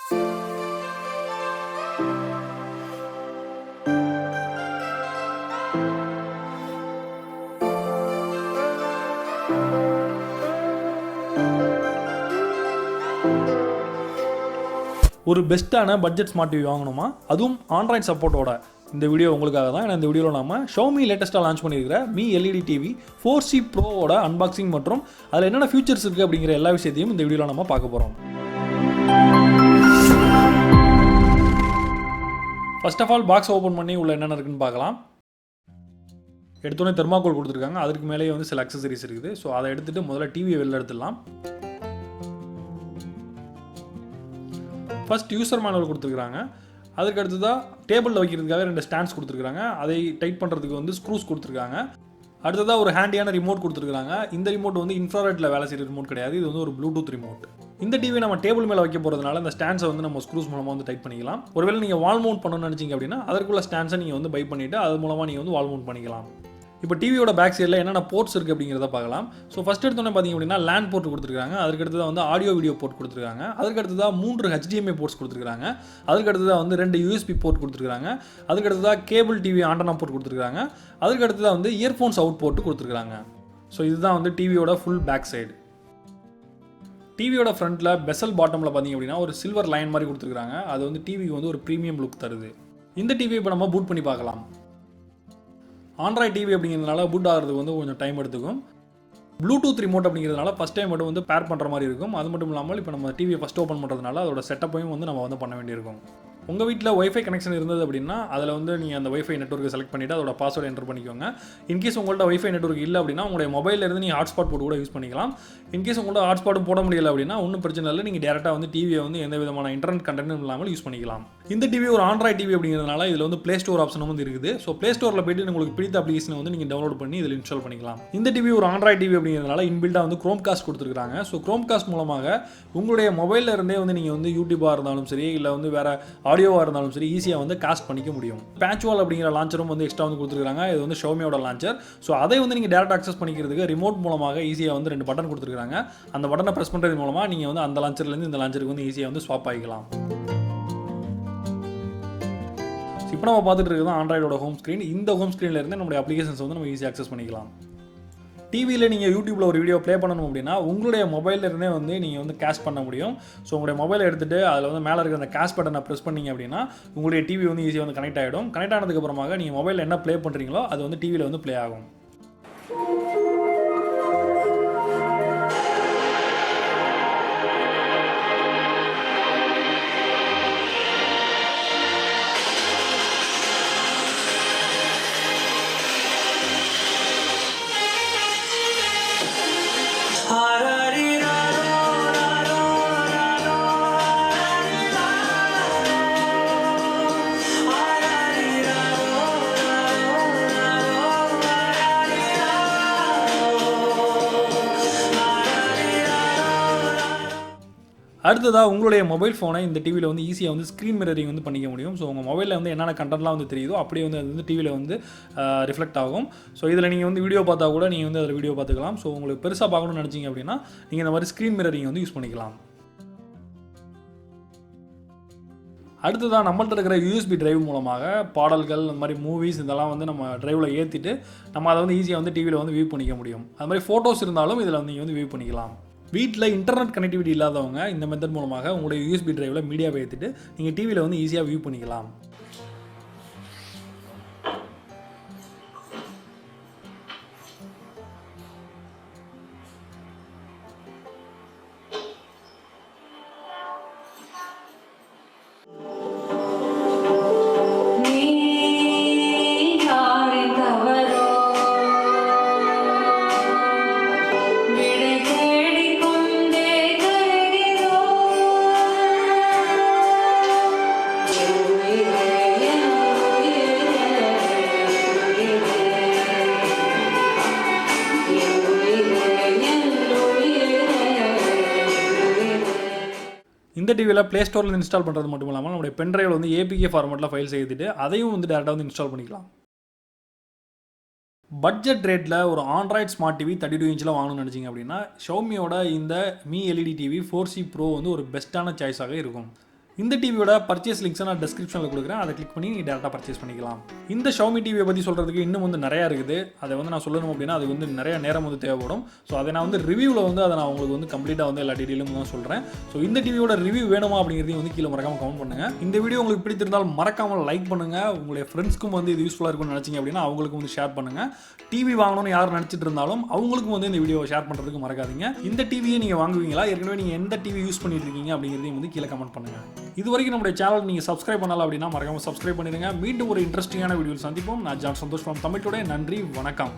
ஒரு பெஸ்ட்டான budget smart TV வாங்கணுமா, அதுவும் ஆண்ட்ராய்ட் சப்போர்ட்டோட, இந்த வீடியோ உங்களுக்காக தான். ஏன்னா இந்த வீடியோவில் நம்ம XiaoMi லேட்டஸ்ட்டாக லான்ச் பண்ணியிருக்கிற Mi LED டிவி 4C ப்ரோவோட அன்பாக்சிங் மற்றும் அதில் என்னென்ன ஃபீச்சர்ஸ் இருக்குது அப்படிங்கிற எல்லா விஷயத்தையும் இந்த வீடியோவில் நம்ம பார்க்க போகிறோம். First of all box open பண்ணி உள்ள என்னென்ன இருக்குன்னு பார்க்கலாம். எடுத்தோடனே தெர்மாக்கோல் கொடுத்துருக்காங்க. அதுக்கு மேலேயே வந்து சில அக்சசரிஸ் இருக்குது. ஸோ அதை எடுத்துகிட்டு முதல்ல டிவியை வெளில எடுத்துடலாம். ஃபர்ஸ்ட் யூசர் மேனுவல் கொடுத்துருக்காங்க. அதுக்கு அடுத்ததாக டேபிளில் வைக்கிறதுக்காக 2 ஸ்டாண்ட்ஸ் கொடுத்துருக்காங்க. அதை டைட் பண்ணுறதுக்கு வந்து ஸ்க்ரூஸ் கொடுத்துருக்காங்க. அடுத்ததாக ஒரு ஹேண்டியான ரிமோட் கொடுத்துருக்காங்க. இந்த ரிமோட் வந்து இன்ஃப்ராரெட்டில் வேலை செய்கிற ரிமோட் கிடையாது. இது வந்து ஒரு ப்ளூடூத் ரிமோட். இந்த டிவி நம்ம டேபிள் மேலே வைக்க போகிறதுனால இந்த ஸ்டாண்ட்ஸை வந்து நம்ம ஸ்க்ரூஸ் மூலமாக வந்து டைட் பண்ணிக்கலாம். ஒருவேளை நீங்கள் வால் மவுண்ட் பண்ணணும்னு நினச்சிங்க அப்படின்னா அதற்குள்ள ஸ்டாண்ட்ஸை நீங்கள் வந்து பை பண்ணிவிட்டு அது மூலமாக நீங்கள் வந்து வால் மவுண்ட் பண்ணிக்கலாம். இப்போ டிவியோட பேக் சைடில் என்னென்ன போர்ட்ஸ் இருக்குது அப்படிங்கிறத பார்க்கலாம். ஸோ ஃபஸ்ட் எடுத்தோன்னே பார்த்தீங்க அப்படின்னா லேண்ட் போர்ட் கொடுத்துருக்காங்க. அதுக்கடுத்ததாக வந்து ஆடியோ வீடியோ போர்ட் கொடுத்துருக்காங்க. அதுக்கடுத்ததாக 3 HDMI போர்ட்ஸ் கொடுத்துருக்காங்க. அதுக்கடுத்ததாக வந்து 2 USB போர்ட் கொடுத்துருக்காங்க. அதுக்கடுத்ததாக கேபிள் டிவி ஆண்டனா போர்ட் கொடுத்துருக்காங்க. அதுக்கடுத்ததாக வந்து இயர்ஃபோன்ஸ் அவுட் போர்ட்டு கொடுத்துருக்காங்க. ஸோ இதுதான் வந்து டிவியோட ஃபுல் பேக் சைடு. டிவியோட ஃப்ரண்ட்டில் பெசல் பாட்டமில் பார்த்தீங்க அப்படின்னா ஒரு சில்வர் லைன் மாதிரி கொடுத்துருக்காங்க. அது வந்து டிவிக்கு வந்து ஒரு ப்ரீமியம் லுக் தருது. இந்த டிவியை இப்போ நம்ம பூட் பண்ணி பார்க்கலாம். ஆண்ட்ராய்ட் டிவி அப்படிங்கிறதுனால பூட் ஆகிறதுக்கு வந்து கொஞ்சம் டைம் எடுத்துக்கும். ப்ளூடூத் ரிமோட் அப்படிங்கிறதுனால ஃபஸ்ட் டைம் மட்டும் வந்து பேர் பண்ணுற மாதிரி இருக்கும். அது மட்டும் இல்லாமல் இப்போ நம்ம டிவியை ஃபஸ்ட் ஓப்பன் பண்ணுறதுனால அதோட செட்டப்பையும் வந்து நம்ம வந்து பண்ண வேண்டியிருக்கும். உங்கள் வீட்டில் ஒய்ஃபை கனெக்ஷன் இருந்தது அப்படின்னா அதில் வந்து நீங்கள் அந்த ஒய்ஃபை நெட்வொர்க்கை செலக்ட் பண்ணிவிட்டு அதோட பாஸ்வேர்டு என்டர் பண்ணிக்கோங்க. இன்கேஸ் உங்கள்கிட்ட ஒய்ஃபை நெட்வொர்க் இல்லை அப்படின்னா உங்களுடைய மொபைலில் இருந்து நீங்கள் ஹாட்ஸ்பாட் போட்டு கூட யூஸ் பண்ணிக்கலாம். இன்கேஸ் உங்கள்கிட்ட ஹாட்ஸ்பாட்டும் போட முடியல அப்படின்னா ஒன்றும் பிரச்சனை இல்லை. நீங்கள் டேரெக்டாக வந்து டிவியை வந்து எந்த விதமான இன்டர்நெட் கண்டென்ட்டும் இல்லாமல் யூஸ் பண்ணிக்கலாம். இந்த டிவி ஒரு ஆண்ட்ராய்ட் டிவி அப்படிங்கிறதுனால இதில் வந்து ப்ளே ஸ்டோர் ஆப்ஷனும் வந்து இருக்குது. ஸோ ப்ளே ஸ்டோரில் போய்ட்டு உங்களுக்கு பிடித்த அப்ளிகேஷனை வந்து நீங்கள் டவுன்லோட் பண்ணி இதில் இன்ஸ்டால் பண்ணிக்கலாம். இந்த டிவி ஒரு ஆண்ட்ராய்ட் டிவி அப்படிங்கிறதுனால இன்பில்டாக வந்து குரோம் காஸ்ட் கொடுத்துருக்காங்க. ஸோ குரோம் காஸ்ட் மூலமாக உங்களுடைய மொபைலில் இருந்தே வந்து நீங்கள் வந்து யூடியூபாக இருந்தாலும் சரி, இல்லை வந்து வேறு ஆடியோவாக இருந்தாலும் சரி ஈஸியாக வந்து காஸ்ட் பண்ணிக்க முடியும். பேட்ச்வால் அப்படிங்கிற லான்ச்சரும் வந்து எக்ஸ்ட்ரா வந்து கொடுத்துருக்காங்க. இது வந்து XiaoMiயோட லான்ச்சர். ஸோ அதை வந்து நீங்கள் டேரக்ட் அக்சஸ் பண்ணிக்கிறதுக்கு ரிமோட் மூலமாக ஈஸியாக வந்து 2 பட்டன் கொடுத்துருக்காங்க. அந்த பட்டனை ப்ரெஸ் பண்ணுறது மூலமாக நீங்கள் வந்து அந்த லான்ச்சர்லேருந்து இந்த லான்ச்சருக்கு வந்து ஈஸியாக வந்து ஸ்வாப் ஆகிக்கலாம். இப்போ நம்ம பார்த்துட்டு இருக்கிறது ஆண்ட்ராய்டோட ஹோம் ஸ்க்ரீன். இந்த ஹோம் ஸ்க்ரீனில் இருந்து நம்மளுடைய அப்ளிகேஷன்ஸ் வந்து நம்ம ஈஸியாக அக்சஸ் பண்ணிக்கலாம். டிவியில் நீங்கள் யூடியூப்பில் ஒரு வீடியோ ப்ளே பண்ணணும் அப்படின்னா உங்களுடைய மொபைலில் இருந்தே வந்து நீங்கள் வந்து கேஷ் பண்ண முடியும். ஸோ உங்களுடைய மொபைலை எடுத்துகிட்டு அதில் வந்து மேலே இருக்கிற அந்த கேஷ் பட்டனை ப்ரெஸ் பண்ணிங்க அப்படின்னா உங்களுடைய டிவி வந்து ஈஸியாக வந்து கனெக்ட் ஆகிடும். கனெக்ட் ஆனதுக்கப்புறமாக நீங்கள் மொபைலில் என்ன ப்ளே பண்ணுறீங்களோ அது வந்து டிவியில் வந்து ப்ளே ஆகும். அடுத்ததாக உங்களுடைய மொபைல் ஃபோனை இந்த டிவியில் வந்து ஈஸியாக வந்து ஸ்க்ரீன் மிரரிங் வந்து பண்ணிக்க முடியும். ஸோ உங்கள் மொபைலில் வந்து என்னென்ன கண்டென்ட்லாம் வந்து தெரியுதோ அப்படியே வந்து அது வந்து டிவியில் வந்து ரிஃப்ளெக்ட் ஆகும். ஸோ இதில் நீங்கள் வந்து வீடியோ பார்த்தா கூட நீங்கள் வந்து அதில் வீடியோ பார்த்துக்கலாம். ஸோ உங்களுக்கு பெருசாக பார்க்கணும்னு நினச்சிங்க அப்படின்னா நீங்கள் இந்த மாதிரி ஸ்க்ரீன் மிரரிங் வந்து யூஸ் பண்ணிக்கலாம். அடுத்ததாக நம்மள்ட்ட இருக்கிற USB டிரைவ் மூலமாக பாடல்கள், அந்த மாதிரி மூவிஸ் இதெல்லாம் வந்து நம்ம டிரைவில் ஏற்றிட்டு நம்ம அதை வந்து ஈஸியாக வந்து டிவியில் வந்து வியூ பண்ணிக்க முடியும். அது மாதிரி ஃபோட்டோஸ் இருந்தாலும் இதில் வந்து நீங்கள் வந்து வியூ பண்ணிக்கலாம். வீட்டில் இன்டர்நெட் கனெக்டிவிட்டி இல்லாதவங்க இந்த மெத்தட் மூலமாக உங்களுடைய USB டிரைவில் மீடியாவை ஏற்றிட்டு நீங்கள் டிவியில் வந்து ஈஸியாக வியூ பண்ணிக்கலாம். இந்த டிவியில் ப்ளே ஸ்டோரில் இன்ஸ்டால் பண்ணுறது மட்டும் இல்லாமல் நம்மளுடைய பென்ட்ரைவில் வந்து APK ஃபார்மேட்டில் ஃபைல்ஸ் ஏற்றிட்டு அதையும் வந்து டேரெக்டாக வந்து இன்ஸ்டால் பண்ணிக்கலாம். பட்ஜெட் ரேட்டில் ஒரு ஆண்ட்ராய்ட் ஸ்மார்ட் டிவி 32 இன்ச்சில் வாங்கணும்னு நினச்சிங்க அப்படின்னா XiaoMiயோட இந்த Mi LED TV 4C bro வந்து ஒரு பெஸ்ட்டான சாய்ஸாக இருக்கும். இந்த டிவியோட பர்ச்சேஸ் லிங்க்ஸை நான் டிஸ்கிரிப்ஷனில் கொடுக்குறேன், அதை கிளிக் பண்ணி நீங்கள் டேரெக்டாக பர்ச்சேஸ் பண்ணிக்கலாம். இந்த XiaoMi டிவியை பற்றி சொல்கிறதுக்கு இன்னும் வந்து நிறையா இருக்குது. அதை வந்து நான் சொல்லணும் அப்படின்னா அது வந்து நிறைய நேரம் வந்து தேவைப்படும். ஸோ அதை நான் வந்து ரிவ்யூவில் வந்து அதை நான் உங்களுக்கு வந்து கம்ப்ளீட்டாக வந்து எல்லா டீட்டெயிலும் தான் சொல்கிறேன். ஸோ இந்த டிவியோட ரிவ்யூ வேணுமா அப்படிங்கிறதையும் வந்து கீழே மறக்காமல் கமெண்ட் பண்ணுங்கள். இந்த வீடியோ உங்களுக்கு பிடித்திருந்தால் மறக்காமல் லைக் பண்ணுங்கள். உங்களுடைய ஃப்ரெண்ட்ஸ்க்கும் வந்து இது யூஸ்ஃபுல்லாக இருக்கும்னு நினச்சிங்க அப்படின்னா அவங்களுக்கும் வந்து ஷேர் பண்ணுங்கள். டிவி வாங்கணும்னு யார் நினச்சிட்டு இருந்தாலும் அவங்களுக்கும் வந்து இந்த வீடியோவை ஷேர் பண்ணுறதுக்கு மறக்காதீங்க. இந்த டிவியை நீங்கள் வாங்குவீங்களா, ஏற்கனவே நீங்கள் எந்த டிவி யூஸ் பண்ணிட்டு இருக்கீங்க அப்படிங்கிறதையும் வந்து கீழே கமெண்ட் பண்ணுங்கள். இது வரைக்கும் நம்முடைய சேனல் நீங்கள் சப்ஸ்கிரைப் பண்ணலாம் அப்படின்னா மறக்காமல் சப்ஸ்கிரைப் பண்ணிடுங்க. மீண்டும் ஒரு இன்ட்ரெஸ்டிங்கான வீடியோவில் சந்திப்போம். நான் John Santhosh from Tamil today. நன்றி, வணக்கம்.